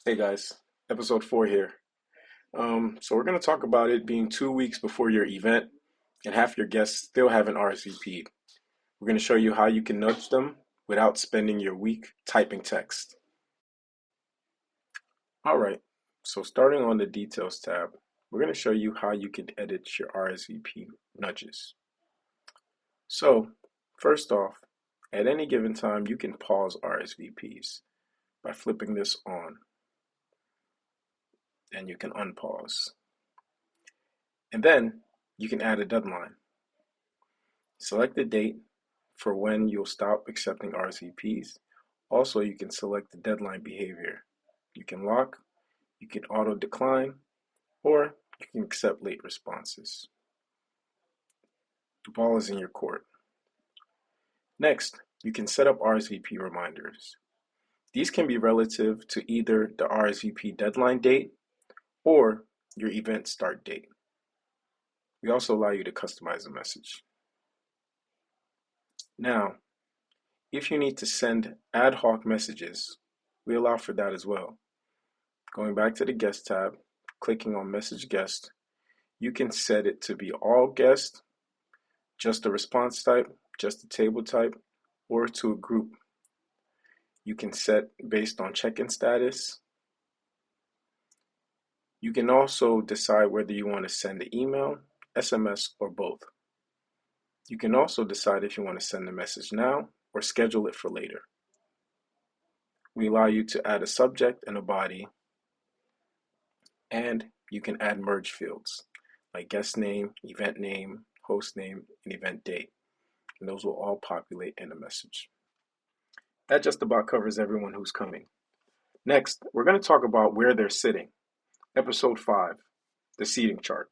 Hey guys, episode 4 here. So we're going to talk about it being 2 weeks before your event and half your guests still haven't RSVP'd. We're going to show you how you can nudge them without spending your week typing text. All right, so starting on the details tab, we're going to show you how you can edit your RSVP nudges. So first off, at any given time, you can pause RSVPs by flipping this on, and you can unpause. And then you can add a deadline. Select the date for when you'll stop accepting RSVPs. Also, you can select the deadline behavior. You can lock, you can auto decline, or you can accept late responses. The ball is in your court. Next, you can set up RSVP reminders. These can be relative to either the RSVP deadline date or your event start date. We also allow you to customize the message. Now, if you need to send ad hoc messages, we allow for that as well. Going back to the guest tab, clicking on message guest, you can set it to be all guests, just a response type, just a table type, or to a group. You can set based on check-in status. You can also decide whether you want to send an email, SMS, or both. You can also decide if you want to send the message now or schedule it for later. We allow you to add a subject and a body, and you can add merge fields like guest name, host name, and event date. And those will all populate in the message. That just about covers everyone who's coming. Next, we're going to talk about where they're sitting. Episode 5, the seating chart.